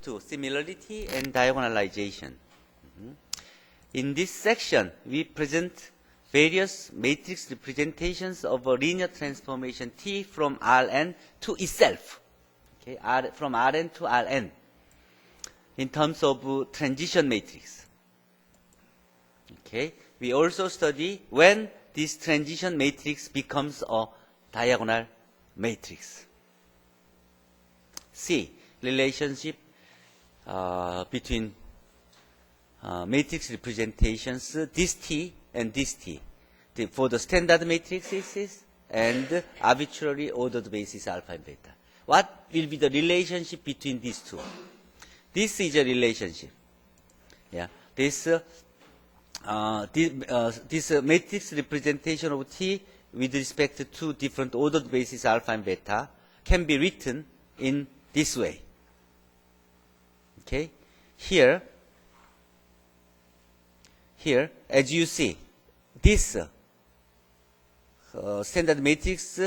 2, similarity and diagonalization. In this section, we present various matrix representations of a linear transformation T from Rn to itself, okay, from Rn to Rn, in terms of transition matrix. Okay. We also study when this transition matrix becomes a diagonal matrix. C. Relationship between matrix representations, this T and this T, for the standard matrices and arbitrarily ordered basis alpha and beta. What will be the relationship between these two? This is a relationship. Yeah. This matrix representation of T with respect to two different ordered basis alpha and beta can be written in this way. Okay? Here, as you see, this standard matrix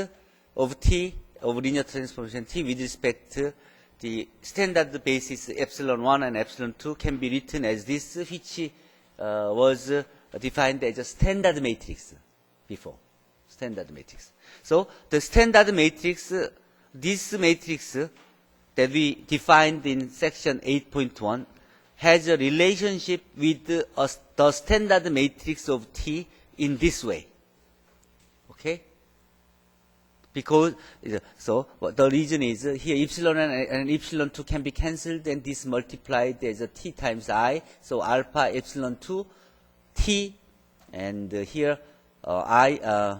of T, of linear transformation T with respect to the standard basis epsilon 1 and epsilon 2 can be written as this, which was defined as a standard matrix before. Standard matrix. So the standard matrix, this matrix that we defined in section 8.1 has a relationship with the standard matrix of T in this way. Okay? Because, so the reason is here epsilon and epsilon 2 can be cancelled and this multiplied as a T times I. So alpha epsilon 2 T, and here I,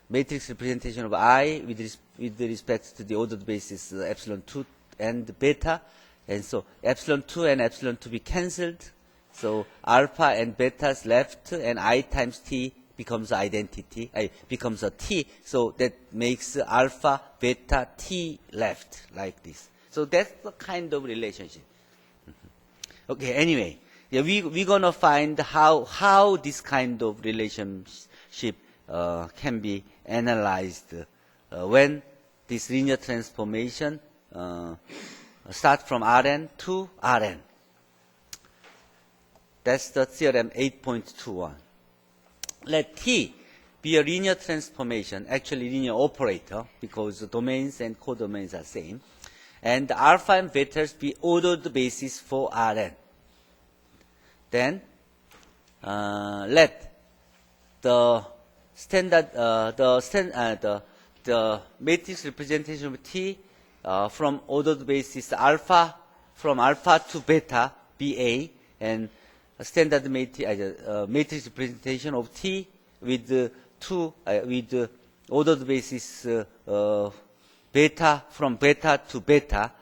matrix representation of I with respect to the ordered basis epsilon 2 and beta. And so epsilon 2 and epsilon 2 be cancelled. So alpha and beta is left, and I times T becomes identity, becomes a T. So that makes alpha, beta, T left, like this. So that's the kind of relationship. Okay, anyway, yeah, we're going to find how this kind of relationship can be analyzed when this linear transformation start from Rn to Rn. That's the theorem 8.21. Let T be a linear transformation, actually linear operator, because the domains and codomains are same, and alpha and betas be ordered basis for Rn. Then let the standard the matrix representation of T from ordered basis alpha, from alpha to beta be A, and a standard matrix representation of T with with ordered basis beta, from beta to beta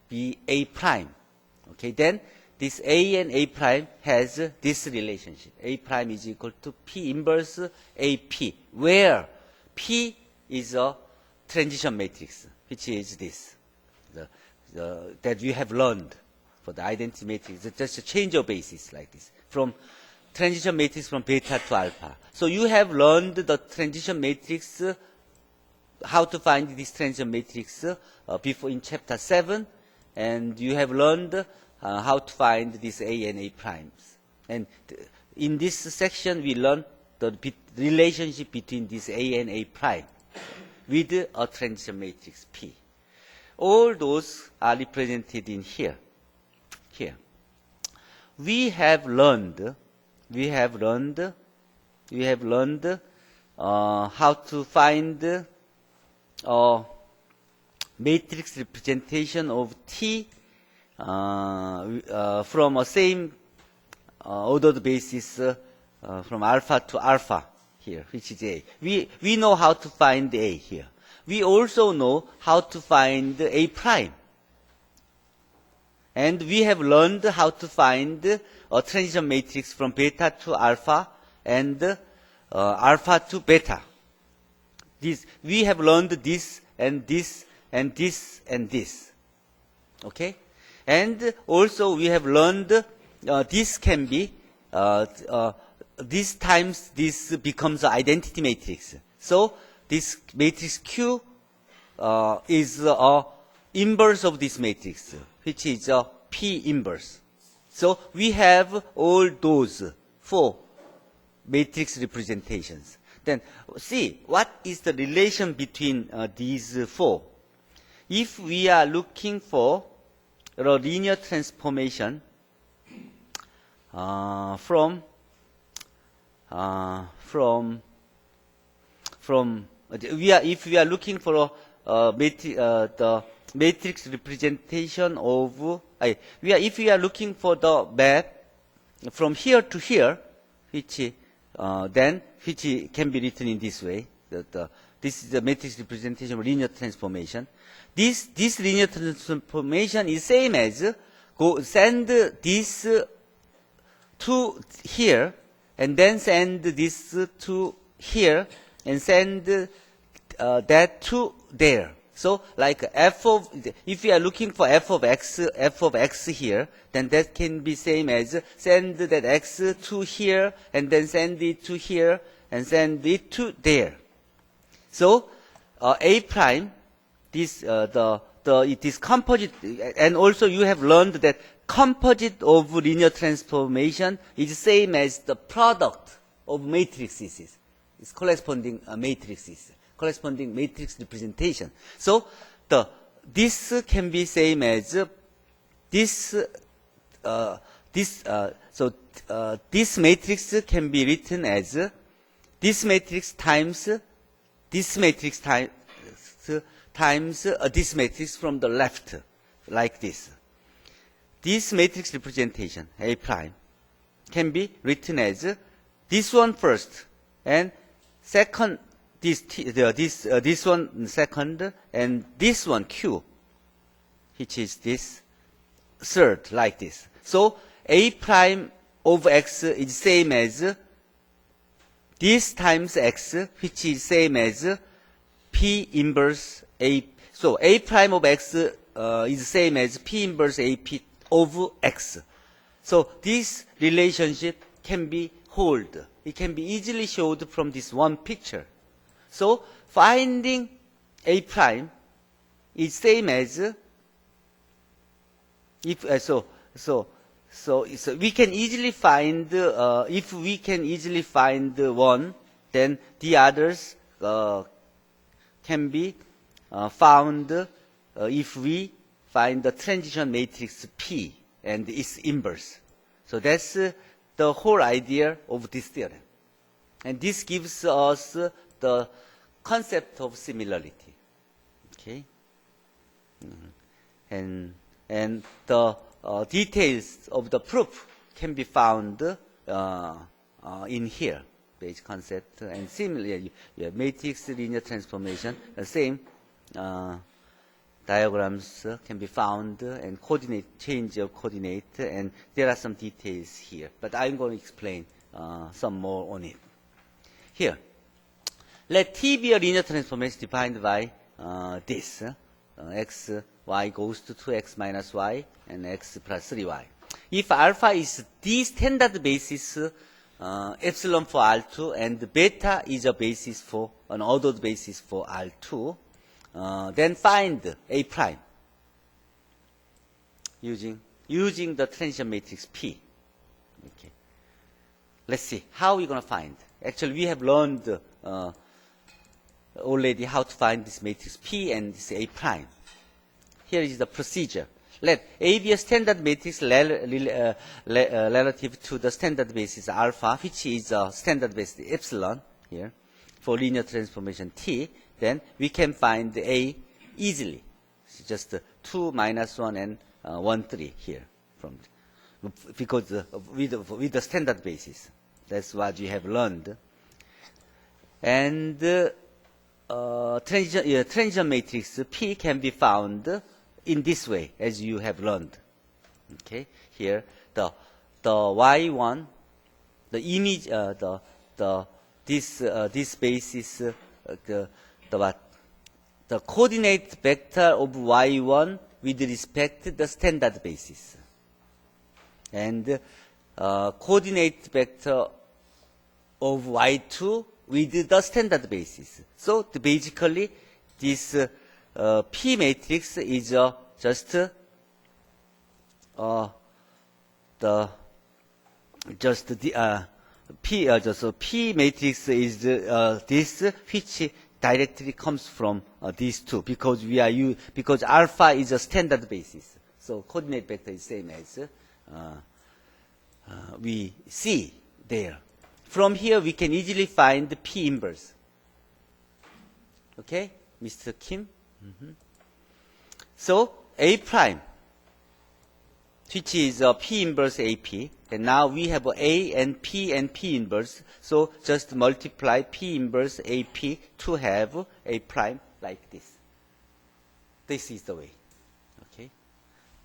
be A prime. Okay, then this A and A prime has this relationship. A prime is equal to P inverse AP, where P is a transition matrix, which is this, that we have learned for the identity matrix. It's just a change of basis like this, from transition matrix from beta to alpha. So you have learned the transition matrix, how to find this transition matrix before in chapter 7, and you have learned how to find these A and A primes. And in this section, we learn the relationship between this A and A prime with a transition matrix P. All those are represented in here. Here, we have learned how to find matrix representation of T from a same ordered basis from alpha to alpha here, which is A. We know how to find A here. We also know how to find A prime. And we have learned how to find a transition matrix from beta to alpha and alpha to beta. We have learned this and this and this and this. Okay? And also we have learned this can be, this times this becomes an identity matrix. So this matrix Q is a inverse of this matrix. which is a P inverse. So we have all those 4 matrix representations. Then see what is the relation between these 4. If we are looking for a linear transformation from if we are looking for the matrix representation of if we are looking for the map from here to here, which can be written in this way. This is the matrix representation of linear transformation. This linear transformation is same as send this to here, and then send this to here, and send that to there. So, like if we are looking for f of x here, then that can be same as send that x to here, and then send it to here, and send it to there. So, A prime, it is composite, and also you have learned that composite of linear transformation is same as the product of matrices. It's corresponding matrices, corresponding matrix representation. So this can be same as this. This matrix can be written as this matrix times this matrix times this matrix from the left, like this. This matrix representation, A prime, can be written as this one first, and second, this one second, and this one Q, which is this third, like this. So A prime of x is same as this times x, which is same as P inverse A. So A prime of x is same as P inverse AP of x. So this relationship can be held. It can be easily showed from this one picture. So finding A prime is same as so we can easily find if we can easily find one, then the others can be found if we find the transition matrix P and its inverse. So that's the whole idea of this theorem. And this gives us the concept of similarity. Okay? And the details of the proof can be found in here. Basic concept and similarly, matrix linear transformation, the same diagrams can be found, and coordinate, change of coordinate, and there are some details here. But I'm going to explain some more on it. Here, let T be a linear transformation defined by this. X, y goes to 2x minus y, and x plus 3y. If alpha is the standard basis, epsilon for R2, and beta is a basis for, an ordered basis for R2, then find A prime using the transition matrix P. Okay. Let's see how we're going to find. Actually, we have learned already how to find this matrix P and this A prime. Here is the procedure. Let A be a standard matrix relative to the standard basis alpha, which is a standard basis epsilon here for linear transformation T. Then we can find A easily. It's just 2, minus 1, and 1, 3 here, because with the standard basis. That's what you have learned. And transition matrix P can be found in this way, as you have learned. Okay, here the y1, the image, this basis, the coordinate vector of y1 with respect to the standard basis, and coordinate vector of y2 with the standard basis. So basically, this P matrix is just the just the P just P matrix is this which directly comes from these two, because because alpha is a standard basis, so coordinate vector is same as we see there. From here we can easily find the P inverse. Okay, Mr. Kim. So A prime, which is P inverse AP, and now we have A and P inverse, so just multiply P inverse AP to have A prime like this. This is the way. Okay.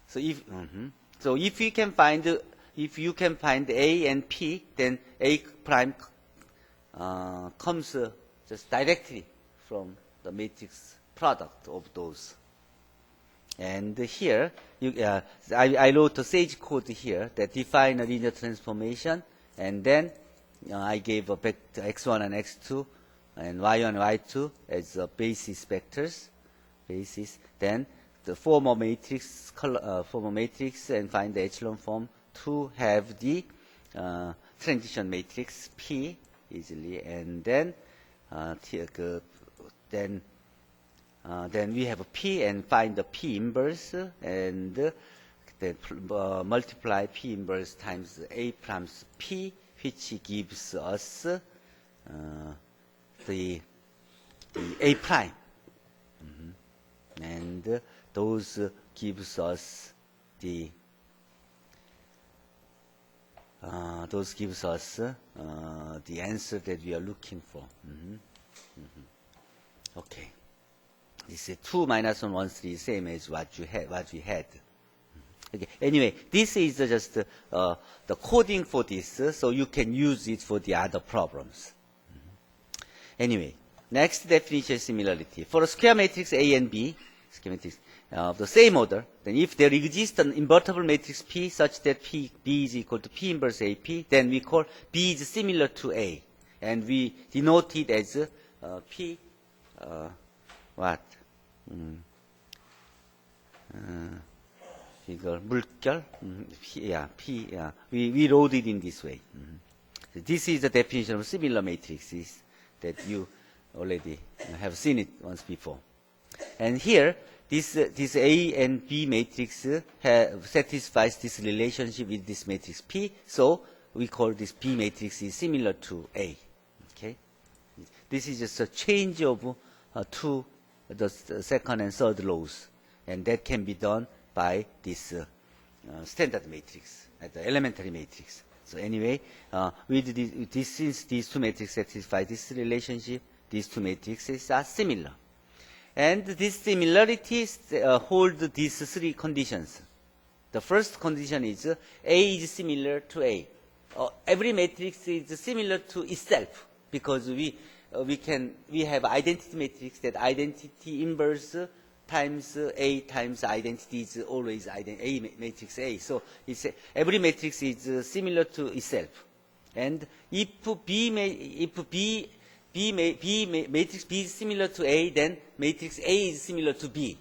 So if you can find A and P, then A prime comes just directly from the matrix product of those. And here, I wrote a SAGE code here that define a linear transformation, and then I gave a vector x1 and x2 and y1 and y2 as basis vectors. Then the form a matrix, and find the echelon form to have the transition matrix P easily, and then then we have a P and find the P inverse, and then multiply P inverse times A primes P, which gives us the A prime. And those gives us the answer that we are looking for. Okay. This is 2 minus 1, 1, 3, same as what we had. Okay. Anyway, this is just the coding for this, so you can use it for the other problems. Anyway, next definition of similarity. For a square matrix A and B, square matrix of the same order, then if there exists an invertible matrix P such that B is equal to P inverse AP, then we call B is similar to A, and we denote it as P. What? 이걸 물결, P, we wrote it in this way. So this is the definition of similar matrices that you already have seen it once before. And here, this A and B matrix satisfies this relationship with this matrix P, so we call this B matrix is similar to A. Okay, this is just a change of two the second and third laws, and that can be done by this standard matrix, the elementary matrix. So anyway, since these two matrices satisfy this relationship, these two matrices are similar. And these similarities hold these three conditions. The first condition is A is similar to A. Every matrix is similar to itself, because we have identity matrix that identity inverse times A times identity is always A matrix A. So every matrix is similar to itself. And if matrix B is similar to A, then matrix A is similar to B.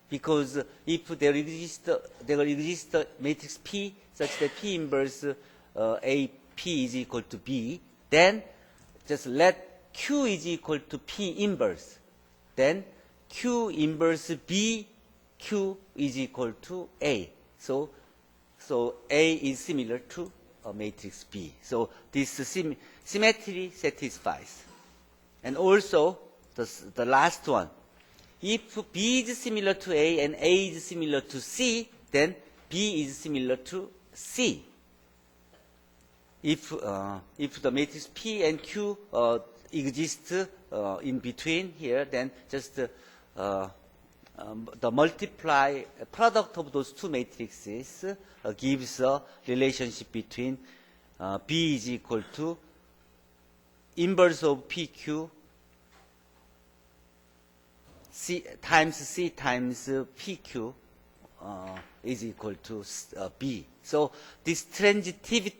Because if there exists matrix P such that P inverse AP is equal to B, then just let Q is equal to P inverse. Then Q inverse B, Q is equal to A. So A is similar to a matrix B. So this symmetry satisfies. And also the last one, if B is similar to A and A is similar to C, then B is similar to C. If the matrix P and Q exist in between here, then just the multiply product of those two matrices gives a relationship between B is equal to inverse of PQ C times PQ is equal to B. So this transitive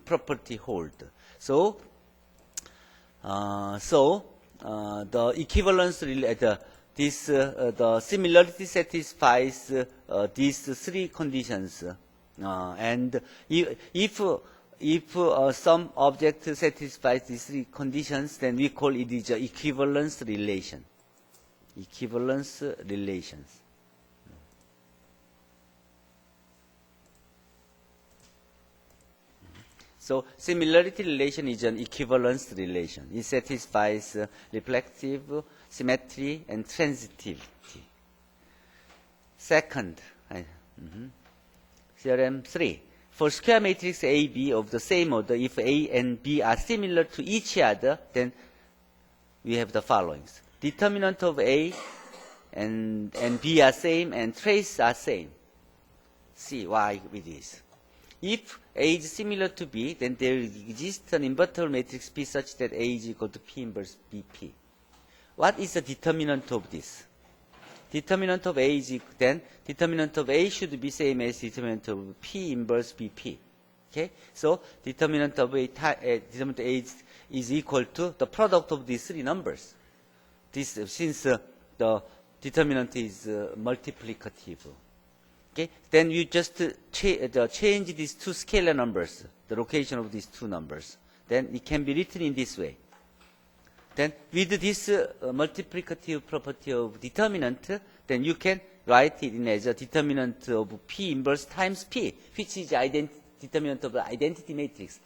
property hold. So the equivalence the similarity satisfies these three conditions. And if some object satisfies these three conditions, then we call it is an equivalence relation. Equivalence relations. So similarity relation is an equivalence relation. It satisfies reflective, symmetry, and transitivity. Second, theorem 3. For square matrix A, B of the same order, if A and B are similar to each other, then we have the following. Determinant of A and B are same and trace are same. See why it is. If A is similar to B, then there exists an invertible matrix P such that A is equal to P inverse BP. What is the determinant of this? Determinant of A is equal, then determinant of A should be same as determinant of P inverse BP. Okay? So determinant of A, determinant of A is equal to the product of these three numbers. This, since the determinant is multiplicative. Okay? Then you just change these two scalar numbers, the location of these two numbers. Then it can be written in this way. Then with this multiplicative property of determinant, then you can write it in as a determinant of P inverse times P, which is determinant of the identity matrix,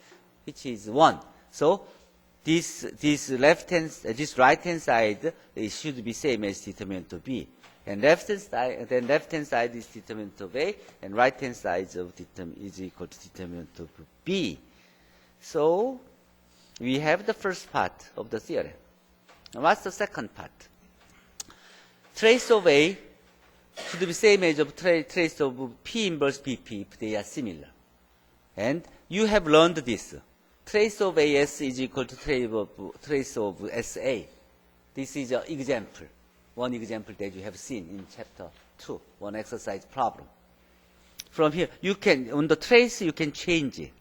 which is 1. So this right hand side, it should be same as determinant of B. And left hand side is determinant of A, and right hand side is equal to determinant of B. So we have the first part of the theorem. Now what's the second part? Trace of A should be same as of trace of P inverse BP if they are similar. And you have learned this. Trace of AS is equal to trace of SA. This is an example. One example that you have seen in chapter 2, one exercise problem. From here, you can, on the trace, you can change it.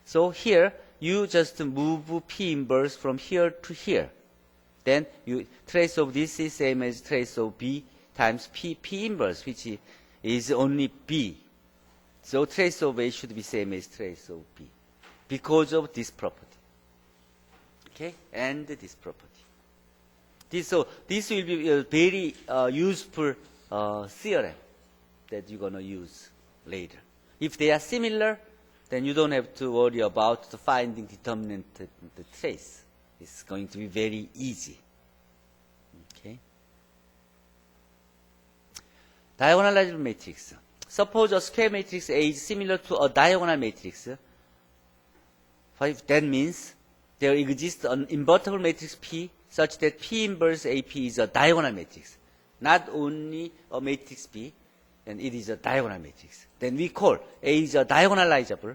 So here, you just move P inverse from here to here. Then you trace of this is same as trace of B times P inverse, which is only B. So trace of A should be same as trace of B because of this property. Okay, and this property. So this will be a very useful theorem that you're going to use later. If they are similar, then you don't have to worry about the finding determinant the trace. It's going to be very easy. Okay. Diagonalizable matrix. Suppose a square matrix A is similar to a diagonal matrix. That means there exists an invertible matrix P such that P inverse AP is a diagonal matrix. Not only a matrix B, and it is a diagonal matrix. Then we call A is a diagonalizable.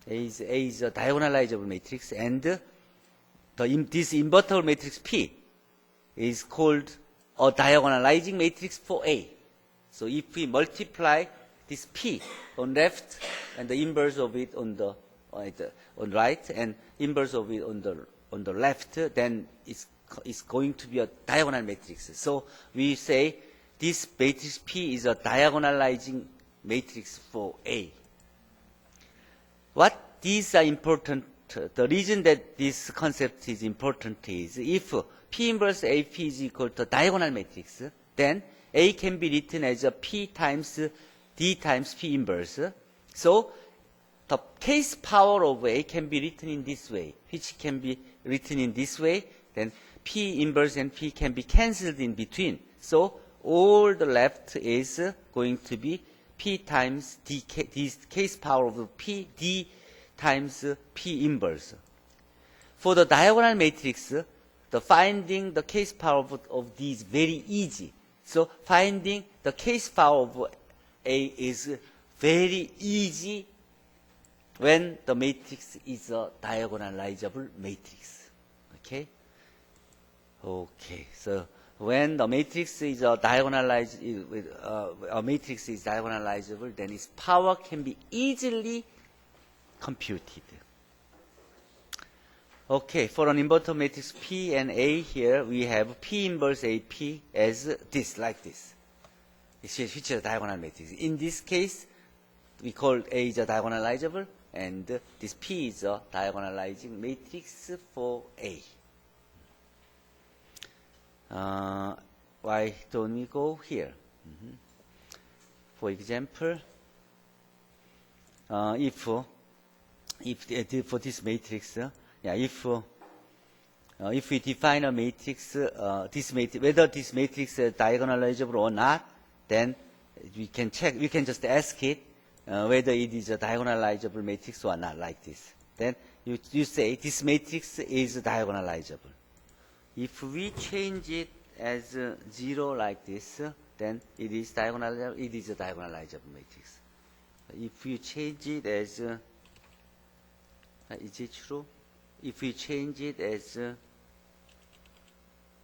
A is a diagonalizable matrix, and this invertible matrix P is called a diagonalizing matrix for A. So if we multiply this P on left and the inverse of it on right and inverse of it on the left, then it's going to be a diagonal matrix. So we say this matrix P is a diagonalizing matrix for A. What these are important, the reason that this concept is important is if P inverse AP is equal to diagonal matrix, then A can be written as a P times D times P inverse. So the case power of A can be written in this way, which can be written in this way. Then P inverse and P can be cancelled in between. So all the left is going to be P times D case power of P, D times P inverse. For the diagonal matrix, the finding the case power of D is very easy. So finding the case power of A is very easy when the matrix is a diagonalizable matrix. Okay? Okay. So when the matrix is a matrix is diagonalizable, then its power can be easily computed. Okay, for an inverter matrix P and A here, we have P inverse AP as this, like this. Which is a diagonal matrix. In this case, we call A is a diagonalizable, and this P is a diagonalizing matrix for A. Why don't we go here? For example, if for this matrix, if we define a matrix, whether this matrix is diagonalizable or not, then we can check. We can just ask it whether it is a diagonalizable matrix or not, like this. Then you say this matrix is diagonalizable. If we change it as 0 like this, then it is diagonalizable. It is a diagonalizable matrix. If you change it as, is it true? If we change it as,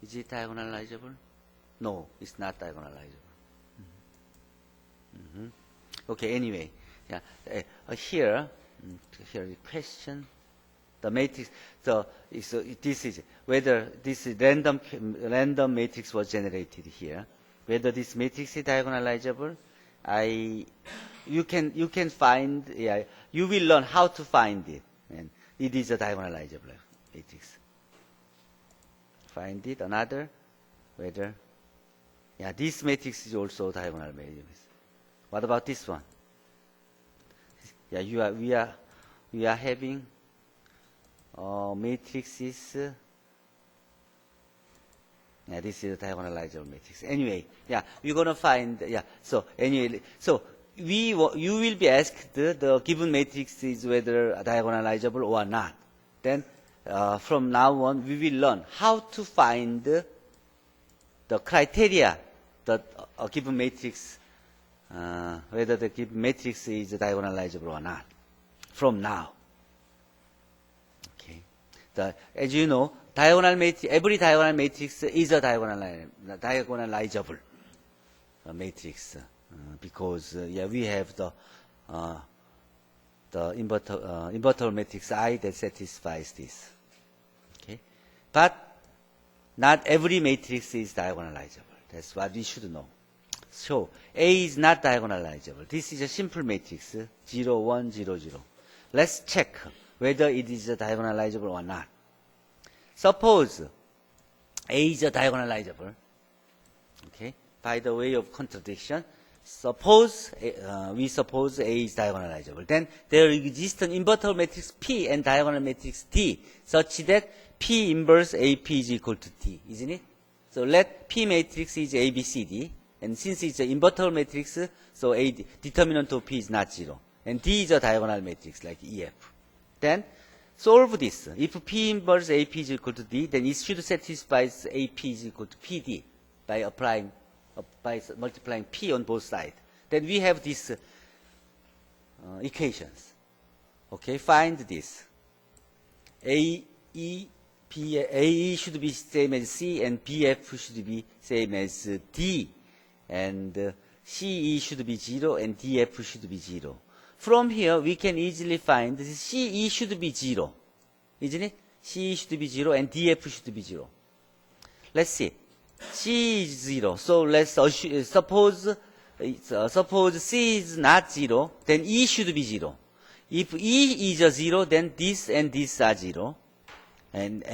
is it diagonalizable? No, it's not diagonalizable. Okay, anyway, here the question, the matrix. So this is whether this random matrix was generated here. Whether this matrix is diagonalizable, you can find. You will learn how to find it, and it is a diagonalizable matrix. Find it another whether. This matrix is also diagonal matrix. What about this one? We are having matrices. This is a diagonalizable matrix. Anyway, we're gonna find. So anyway, you will be asked the given matrix is whether diagonalizable or not. Then from now on, we will learn how to find the criteria that a given matrix. Whether the given matrix is diagonalizable or not, from now. Okay. As you know, every diagonal matrix is a diagonalizable matrix because we have the inverter matrix I that satisfies this. Okay, but not every matrix is diagonalizable. That's what we should know. So A is not diagonalizable. This is a simple matrix, 0, 1, 0, 0. Let's check whether it is diagonalizable or not. Suppose A is diagonalizable. Okay, by the way of contradiction, we suppose A is diagonalizable. Then there exists an inverter matrix P and diagonal matrix D, such that P inverse AP is equal to D, isn't it? So let P matrix is ABCD. And since it's an inverter matrix, so A determinant of P is not 0. And D is a diagonal matrix like EF. Then solve this. If P inverse AP is equal to D, then it should satisfy AP is equal to PD by multiplying P on both sides. Then we have these equations. Okay, find this. AE should be same as C, and BF should be same as D. And CE should be 0 and DF should be 0. From here, we can easily find this CE should be 0. Isn't it? CE should be 0 and DF should be 0. Let's see. C is 0. So let's suppose C is not 0, then E should be 0. If E is a 0, then this and this are 0. And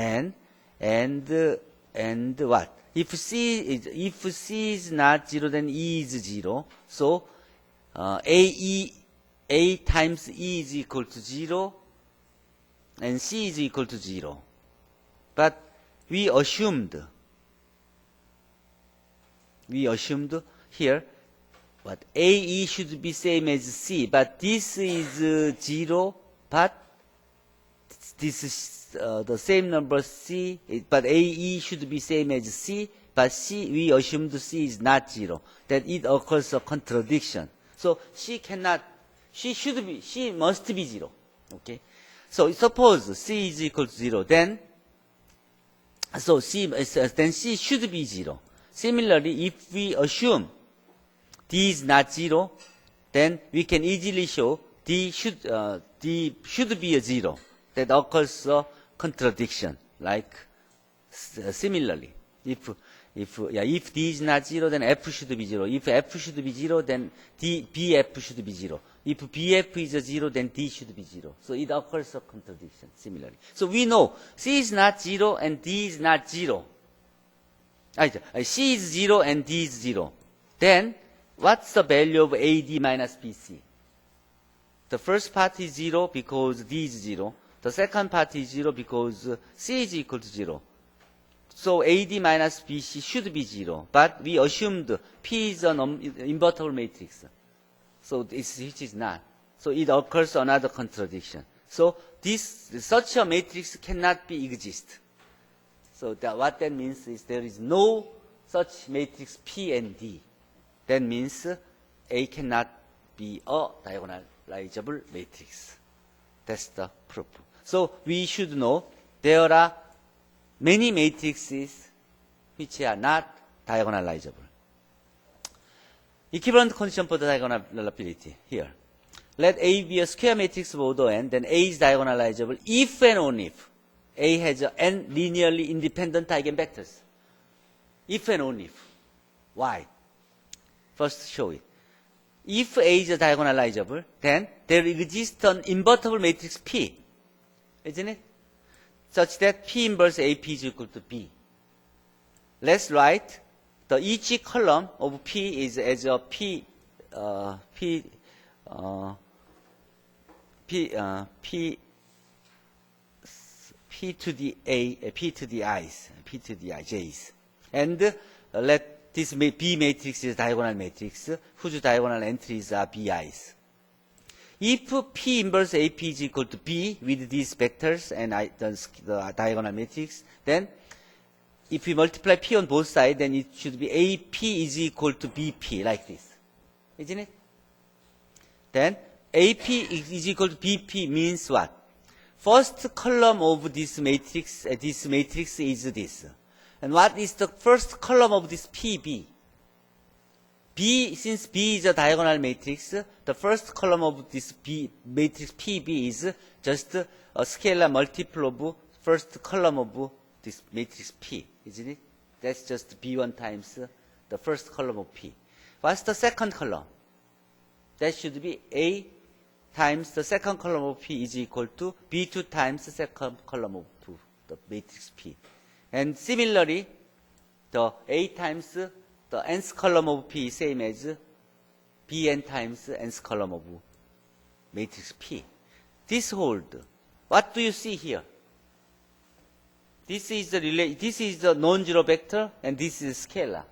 what? If C is not 0, then E is 0. So A times E is equal to 0, and C is equal to 0. But we assumed here what AE should be same as C, but this is 0, but this is the same number C, but AE should be same as C, but we assumed C is not 0. Then it occurs a contradiction. So C must be 0. Okay. So suppose C is equal to 0, then C should be 0. Similarly, if we assume D is not 0, then we can easily show D should be a 0. That occurs contradiction. Like similarly, if D is not 0, then F should be 0. If F should be 0, then BF should be 0. If BF is 0, then D should be 0. So it occurs a contradiction, similarly. So we know C is not 0 and D is not 0. C is 0 and D is 0. Then, what's the value of AD minus BC? The first part is 0 because D is 0. The second part is 0 because C is equal to 0. So AD minus BC should be 0. But we assumed P is an invertible matrix. So which is not. So it occurs another contradiction. So such a matrix cannot be exist. So what that means is there is no such matrix P and D. That means A cannot be a diagonalizable matrix. That's the proof. So we should know there are many matrices which are not diagonalizable. Equivalent condition for the diagonalability here. Let A be a square matrix of order n, then A is diagonalizable if and only if A has n linearly independent eigenvectors. If and only if. Why? First show it. If A is diagonalizable, then there exists an invertible matrix P, isn't it? Such that P inverse AP is equal to B. Let's write each column of P is as a P to the A, P to the I's, P to the J's. And let this B matrix is diagonal matrix, whose diagonal entries are BI's. If P inverse AP is equal to B with these vectors and the diagonal matrix, then if we multiply P on both sides, then it should be AP is equal to BP, like this. Isn't it? Then AP is equal to BP means what? First column of this matrix is this. And what is the first column of this PB? B, since B is a diagonal matrix, the first column of this B matrix PB is just a scalar multiple of first column of this matrix P, isn't it? That's just B1 times the first column of P. What's the second column? That should be A times the second column of P is equal to B2 times the second column of the matrix P. And similarly, the A times the nth column of P is same as Bn times nth column of matrix P. This hold. What do you see here? This is the non-zero vector, and this is scalar.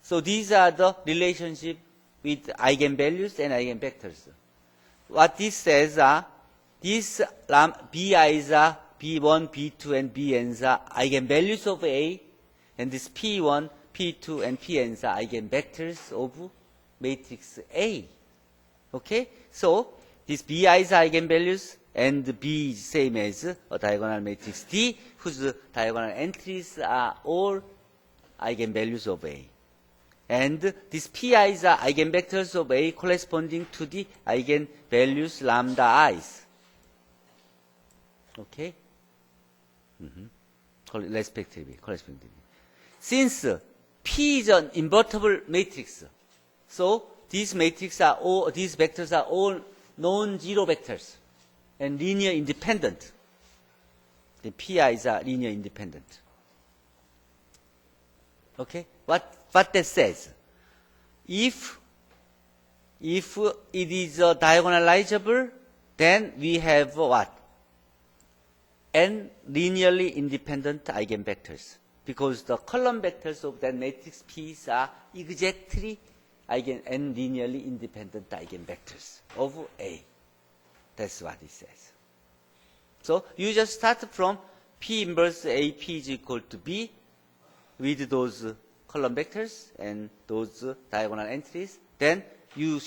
So these are the relationship with eigenvalues and eigenvectors. What this says are, these BI's are B1, B2, and Bn's are eigenvalues of A, and this P1, P2, and Pn's are eigenvectors of matrix A. Okay? So, these BI's eigenvalues and B is same as a diagonal matrix D, whose diagonal entries are all eigenvalues of A. And these PI's are eigenvectors of A corresponding to the eigenvalues lambda i's. Okay? Respectively, correspondingly. Since P is an invertible matrix, so these vectors are all non-zero vectors and linear independent. The PI's are linear independent. Okay? What that says? If it is diagonalizable, then we have what? N linearly independent eigenvectors. Because the column vectors of that matrix P are exactly N linearly independent eigenvectors of A. That's what it says. So you just start from P inverse AP is equal to B with those column vectors and those diagonal entries. Then you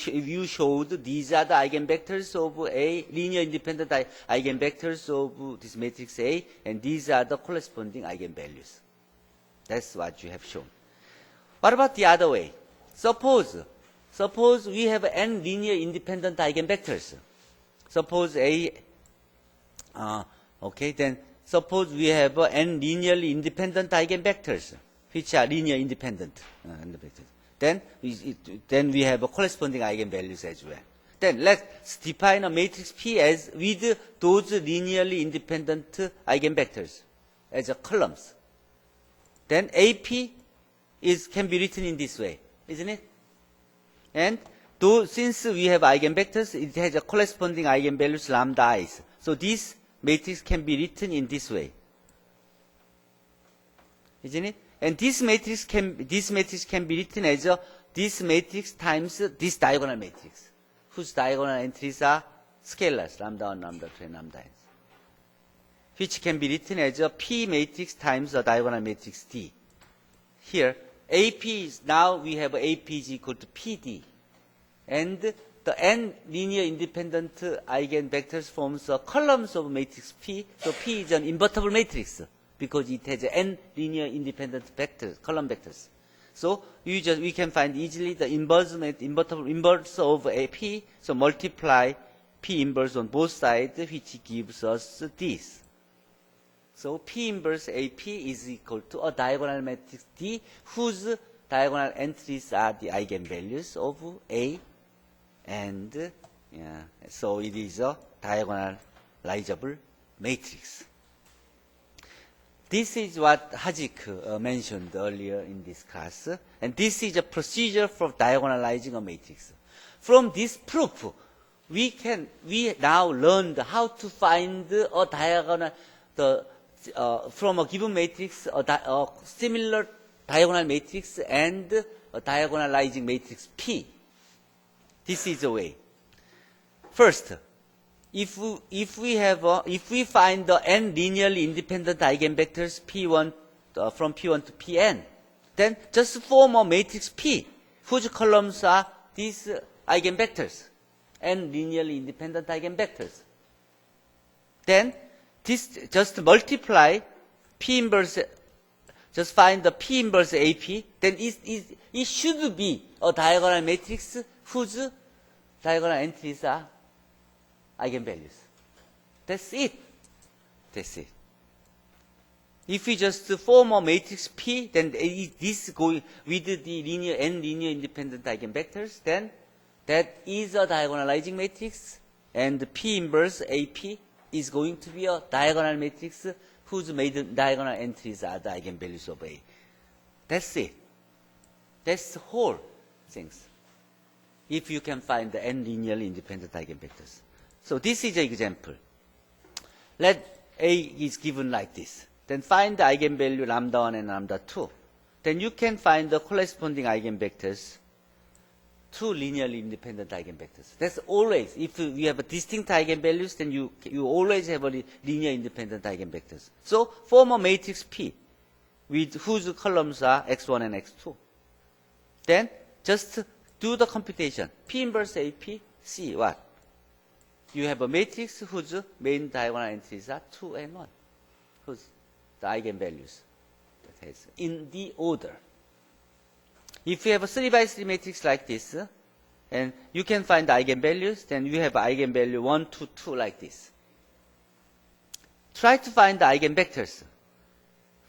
showed these are the eigenvectors of A, linear independent eigenvectors of this matrix A, and these are the corresponding eigenvalues. That's what you have shown. What about the other way? Suppose we have n linear independent eigenvectors. Suppose A, okay, then suppose we have n linearly independent eigenvectors, which are linear independent. Then we have a corresponding eigenvalues as well. Then let's define a matrix P as with those linearly independent eigenvectors as a columns. Then AP can be written in this way, isn't it? And since we have eigenvectors, it has a corresponding eigenvalues lambda i's. So this matrix can be written in this way, isn't it? And this matrix can be written as this matrix times this diagonal matrix, whose diagonal entries are scalars, lambda 1, lambda 2, and lambda n, which can be written as a P matrix times the diagonal matrix D. Here, AP is, now we have AP is equal to PD. And the n linear independent eigenvectors forms columns of matrix P. So P is an invertible matrix because it has n linear independent vectors, column vectors. So we can find easily the invertible inverse of AP. So multiply P inverse on both sides, which gives us this. So P inverse AP is equal to a diagonal matrix D, whose diagonal entries are the eigenvalues of A, and so it is a diagonalizable matrix. This is what Hazik mentioned earlier in this class, and this is a procedure for diagonalizing a matrix. From this proof, we now learned how to find a diagonal, from a given matrix, a similar diagonal matrix and a diagonalizing matrix P. This is the way. First, if we find the n linearly independent eigenvectors P1 from P1 to Pn, then just form a matrix P whose columns are these eigenvectors, n linearly independent eigenvectors. Then this just multiply P inverse, just find the P inverse AP, then it should be a diagonal matrix whose diagonal entries are eigenvalues. That's it. That's it. If we just form a matrix P, then this going with the n linear independent eigenvectors, then that is a diagonalizing matrix, and P inverse AP is going to be a diagonal matrix whose diagonal entries are the eigenvalues of A. That's it. That's the whole things. If you can find the n linearly independent eigenvectors. So this is an example. Let A is given like this. Then find the eigenvalue lambda 1 and lambda 2. Then you can find the corresponding eigenvectors, two linearly independent eigenvectors. That's always, if you have a distinct eigenvalues, then you always have a linear independent eigenvectors. So form a matrix P with whose columns are x1 and x2. Then just do the computation. P inverse AP, see what? You have a matrix whose main diagonal entries are 2 and 1, whose the eigenvalues that has in the order. If you have a 3 by 3 matrix like this, and you can find the eigenvalues, then you have eigenvalue 1, 2, 2 like this. Try to find the eigenvectors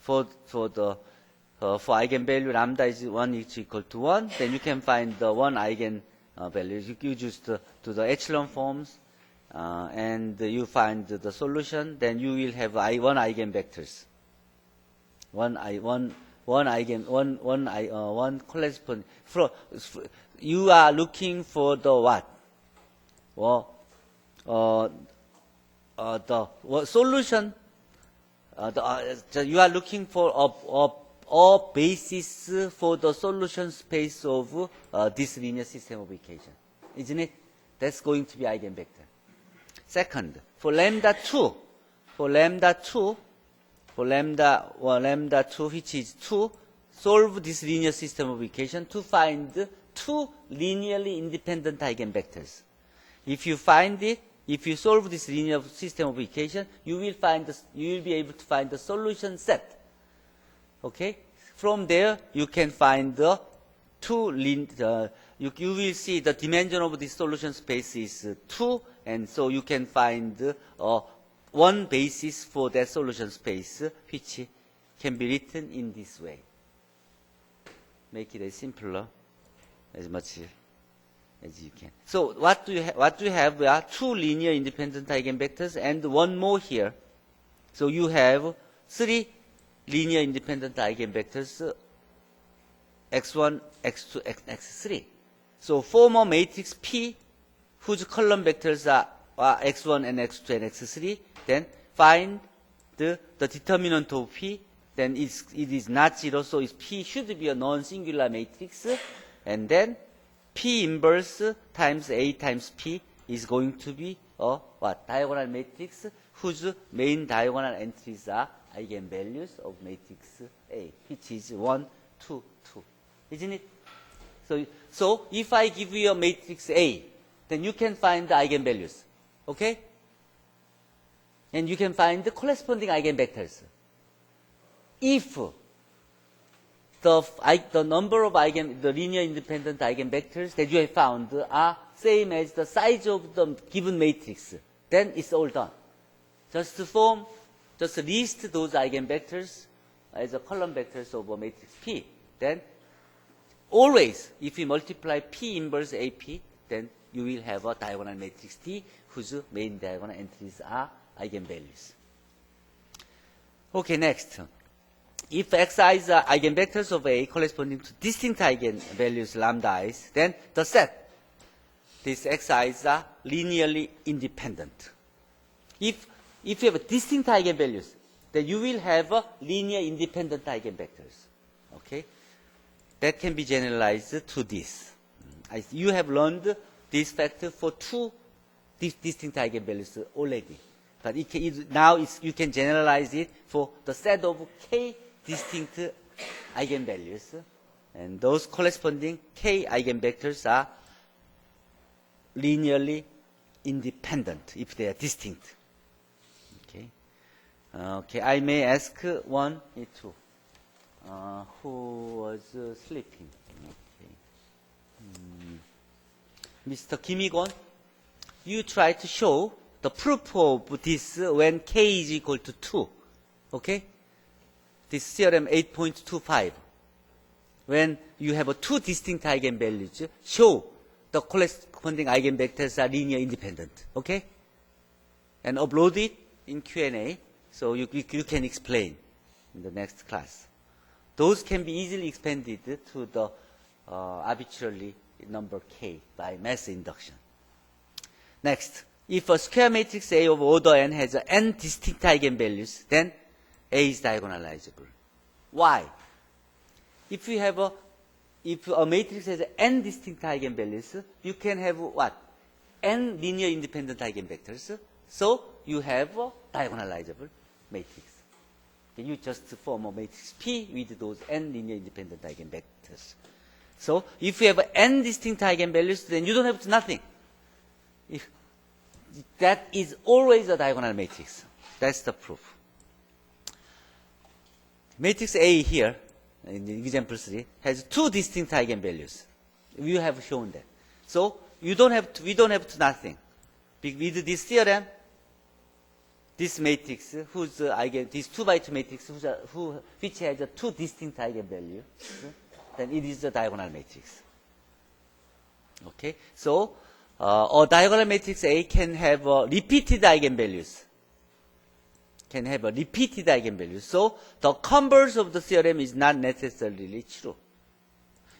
for eigenvalue lambda is 1 is equal to 1, then you can find the one eigenvalue. You just do the echelon forms, and you find the solution, then you will have one eigenvectors. One correspond. You are looking for the what? The solution. You are looking for a basis for the solution space of this linear system of equation, isn't it? That's going to be eigenvector. Second, for lambda 2, which is 2, solve this linear system of equation to find two linearly independent eigenvectors. If you find it, if you solve this linear system of equation, you will be able to find the solution set. Okay? From there, you can find the you will see the dimension of the solution space is 2, and so you can find one basis for that solution space, which can be written in this way. Make it as simpler as much as you can. So what do you have are two linear independent eigenvectors and one more here. So you have three linear independent eigenvectors, x1, x2, x3. So form a matrix P whose column vectors are x1 and x2 and x3. Then find the determinant of P. Then it is not zero, so P should be a non-singular matrix. And then P inverse times A times P is going to be a what? Diagonal matrix whose main diagonal entries are eigenvalues of matrix A, which is 1, 2, 2. Isn't it? So if I give you a matrix A, then you can find the eigenvalues. Okay? And you can find the corresponding eigenvectors. If the number of the linear independent eigenvectors that you have found are same as the size of the given matrix, then it's all done. Just list those eigenvectors as a column vectors of a matrix P. Then always, if you multiply P inverse AP, then you will have a diagonal matrix D whose main diagonal entries are eigenvalues. Okay, next. If xi's are eigenvectors of A corresponding to distinct eigenvalues lambda i's, then the set, these xi's are linearly independent. If you have distinct eigenvalues, then you will have linear independent eigenvectors. Okay? That can be generalized to this. You have learned this factor for two distinct eigenvalues already. But you can generalize it for the set of k distinct eigenvalues. And those corresponding k eigenvectors are linearly independent if they are distinct. Okay. Okay, I may ask one or two. Who was sleeping? Okay. Mr. Kim Il-kwon, you try to show the proof of this when k is equal to 2. Okay? This theorem 8.25. When you have two distinct eigenvalues, show the corresponding eigenvectors are linear independent. Okay? And upload it in Q&A so you can explain in the next class. Those can be easily expanded to the arbitrarily number k by mass induction. Next, if a square matrix A of order n has n distinct eigenvalues, then A is diagonalizable. Why? If a matrix has n distinct eigenvalues, you can have what? N linear independent eigenvectors. So you have a diagonalizable matrix. You just form a matrix P with those n linear independent eigenvectors. So if you have n distinct eigenvalues, then you don't have nothing. That is always a diagonal matrix. That's the proof. Matrix A here, in example 3, has two distinct eigenvalues. We have shown that. So we don't have to nothing. With this theorem, this matrix, this 2 by 2 matrix, which has a two distinct eigenvalues, then it is a diagonal matrix. Okay? So a diagonal matrix A can have repeated eigenvalues. So the converse of the theorem is not necessarily true.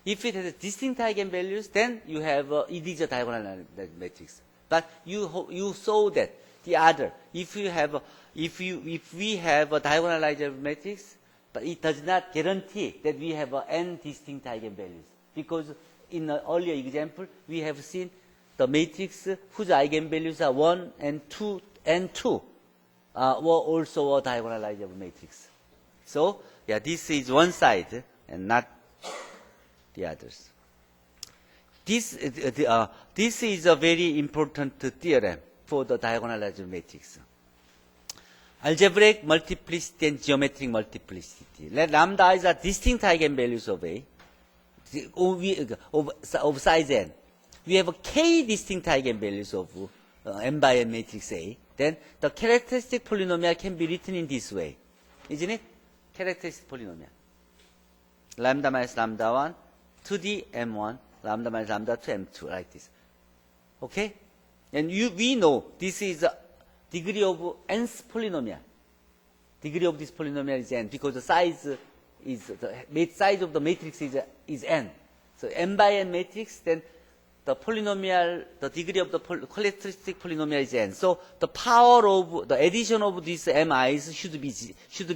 If it has distinct eigenvalues, then you have it is a diagonal matrix. But you saw that the other, if we have a diagonalizable matrix, but it does not guarantee that we have n distinct eigenvalues, because in the earlier example we have seen the matrix whose eigenvalues are 1 and 2 and 2 were also a diagonalizable matrix. So yeah, this is one side and not the others. This is a very important theorem for the diagonalizable matrix. Algebraic multiplicity and geometric multiplicity. Let lambda is a distinct eigenvalues of A, of size n. We have k distinct eigenvalues of n by n matrix A. then the characteristic polynomial can be written in this way. Isn't it? Characteristic polynomial. Lambda minus lambda 1 to the m1, lambda minus lambda to m2, like this. Okay? And we know this is the degree of nth polynomial. Degree of this polynomial is n because the size of the matrix is n. So n by n matrix, then the polynomial, the degree of the characteristic polynomial is n. So the power of the addition of these mi's should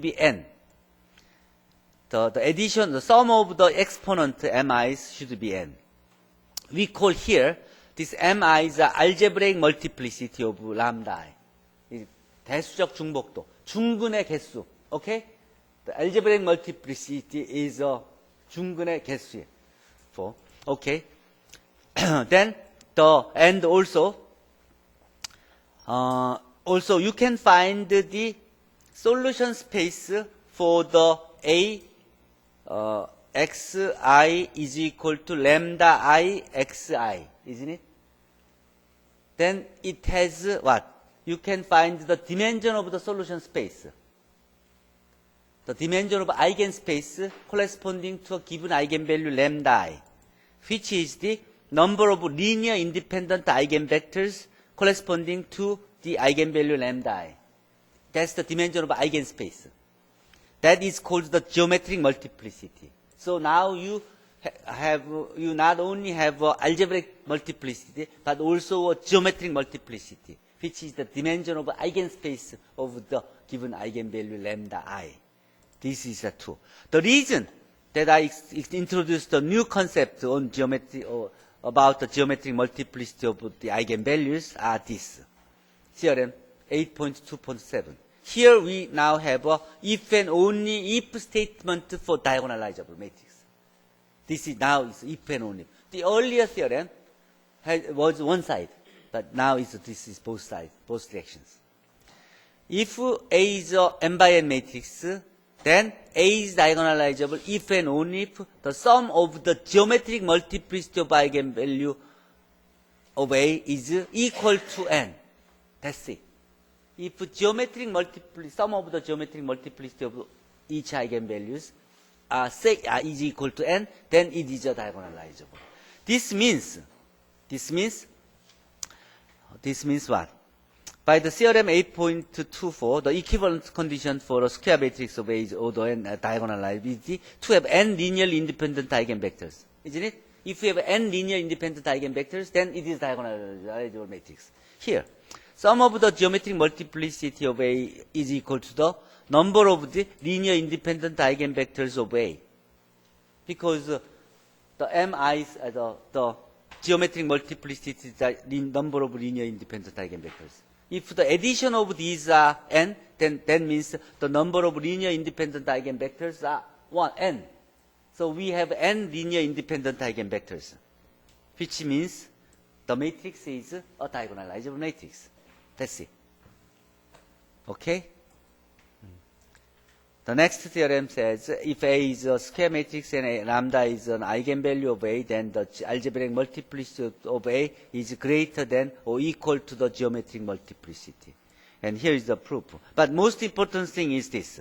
be n. The sum of the exponent mi's should be n. We call here this mi is the algebraic multiplicity of lambda I. 대수적 중복도, 중근의 개수. Okay? The algebraic multiplicity is 중근의 개수예요. Okay? Then and also you can find the solution space for the a xi is equal to lambda I xi, isn't it? Then it has what? You can find the dimension of the solution space. The dimension of eigenspace corresponding to a given eigenvalue lambda I, which is the number of linear independent eigenvectors corresponding to the eigenvalue lambda I. That's the dimension of eigenspace. That is called the geometric multiplicity. So now you not only have algebraic multiplicity, but also a geometric multiplicity, which is the dimension of eigenspace of the given eigenvalue lambda I. This is a two. The reason that I introduced a new concept on geometry or about the geometric multiplicity of the eigenvalues are this. Theorem 8.2.7. Here we now have a if and only if statement for diagonalizable matrix. This is now is if and only. The earlier theorem was one side, but now this is both sides, both directions. If A is a n by n matrix, then A is diagonalizable if and only if the sum of the geometric multiplicity of eigenvalue of A is equal to n. That's it. If sum of the geometric multiplicity of each eigenvalues is equal to n, then it is a diagonalizable. This means what? By the theorem 8.24, the equivalent condition for a square matrix of A is order n diagonalizability to have n linearly independent eigenvectors. Isn't it? If you have n linear independent eigenvectors, then it is diagonalizable matrix. Here, sum of the geometric multiplicity of A is equal to the number of the linear independent eigenvectors of A. Because the mi's, the geometric multiplicity is the number of linear independent eigenvectors. If the addition of these are n, then that means the number of linear independent eigenvectors are n. So we have n linear independent eigenvectors, which means the matrix is a diagonalizable matrix. That's it. Okay? The next theorem says if A is a square matrix and lambda is an eigenvalue of A, then the algebraic multiplicity of A is greater than or equal to the geometric multiplicity. And here is the proof. But most important thing is this.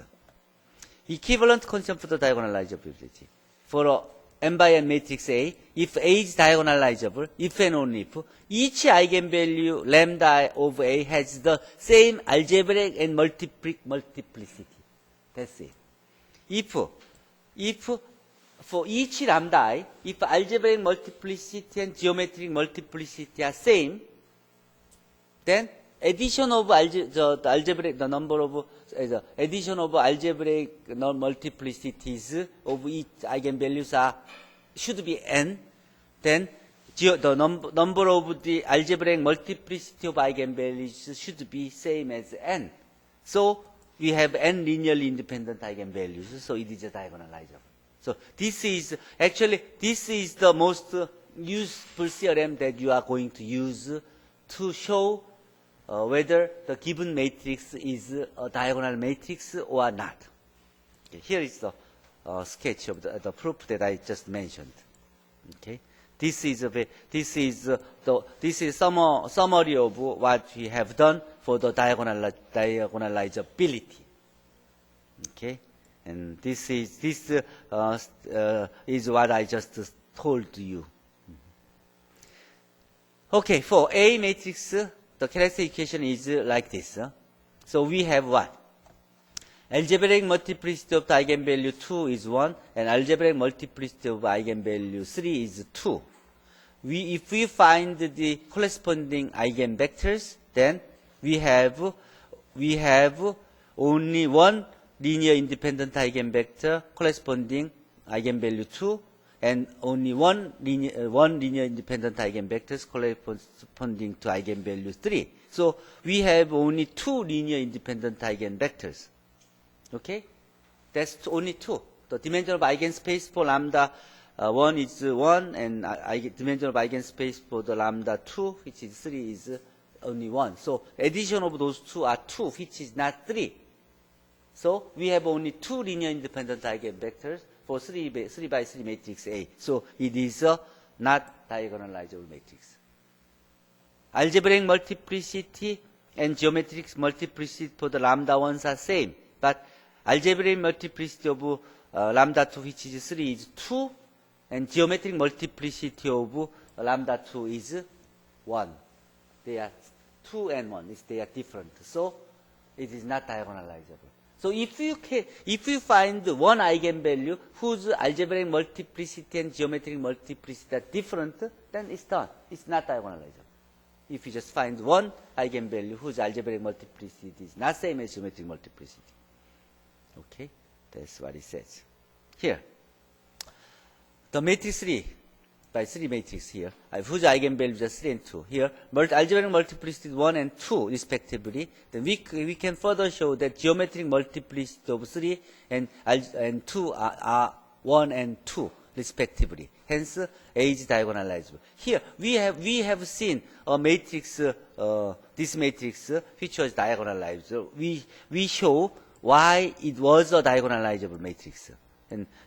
Equivalent condition for the diagonalizability. For a n by n matrix A, if A is diagonalizable, if and only if each eigenvalue lambda of A has the same algebraic and multiplicity. That's it. If for each lambda I, if algebraic multiplicity and geometric multiplicity are same, then addition of the number of addition of algebraic multiplicities of each eigenvalues should be n. Then the number of the algebraic multiplicity of eigenvalues should be same as n. So we have n linearly independent eigenvalues, so it is a diagonalizable. So this is the most useful theorem that you are going to use to show whether the given matrix is a diagonal matrix or not. Okay, here is the sketch of the proof that I just mentioned. Okay, This is summary of what we have done for the diagonalizability. Okay, and this is what I just told you. Okay, for A matrix, the characteristic equation is like this. So we have what? Algebraic multiplicity of the eigenvalue 2 is 1, and algebraic multiplicity of eigenvalue 3 is 2. If we find the corresponding eigenvectors, then we have only one linear independent eigenvector corresponding eigenvalue 2, and only one linear independent eigenvectors corresponding to eigenvalue 3. So we have only two linear independent eigenvectors. Okay? That's only two. The dimension of eigenspace for lambda 1 is 1, and dimension of eigenspace for the lambda 2, which is 3, is only 1. So addition of those two are 2, which is not 3. So we have only two linear independent eigenvectors for 3 by 3 matrix A. So it is not diagonalizable matrix. Algebraic multiplicity and geometric multiplicity for the lambda 1s are same, but algebraic multiplicity of lambda 2, which is 3, is 2, and geometric multiplicity of lambda 2 is 1. They are 2 and 1. They are different. So it is not diagonalizable. So if you find one eigenvalue whose algebraic multiplicity and geometric multiplicity are different, then it's done. It's not diagonalizable. If you just find one eigenvalue whose algebraic multiplicity is not same as geometric multiplicity. Okay, that's what it says. Here, the matrix 3 by 3 matrix here, whose eigenvalues are 3 and 2. Here, algebraic multiplicity is 1 and 2 respectively. Then we can further show that geometric multiplicity of 3 and 2 are 1 and 2 respectively. Hence, A is diagonalizable. Here, we have seen a matrix, this matrix, which was diagonalizable. We show why it was a diagonalizable matrix,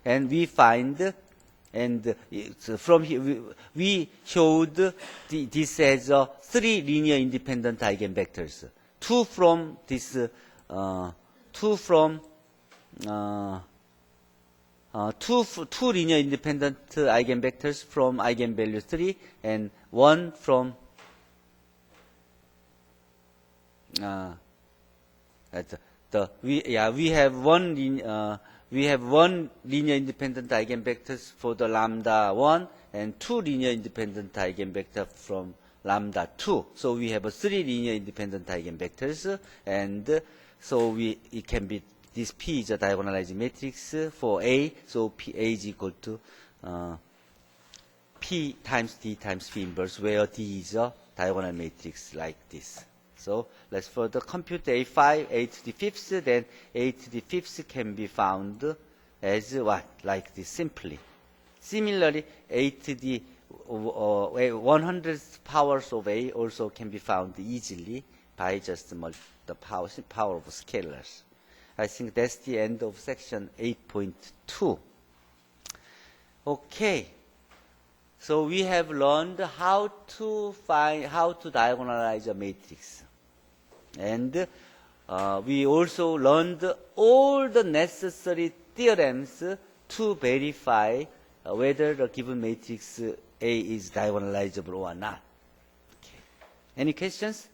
and we find, and from here we showed this as 3 linear independent eigenvectors. Two linear independent eigenvectors from eigenvalue 3, and one from we have one linear independent eigenvectors for the lambda 1 and 2 linear independent eigenvectors from lambda 2. So we have 3 linear independent eigenvectors, and so it can be, this P is a diagonalizing matrix for A. So A is equal to P times D times P inverse, where D is a diagonal matrix like this. So let's further compute A5, A to the 5th, then A to the 5th can be found as what? Like this simply. Similarly, A to the 100th powers of A also can be found easily by just the power of scalars. I think that's the end of section 8.2. Okay. So we have learned how to diagonalize a matrix. And we also learned all the necessary theorems to verify whether the given matrix A is diagonalizable or not. Okay. Any questions?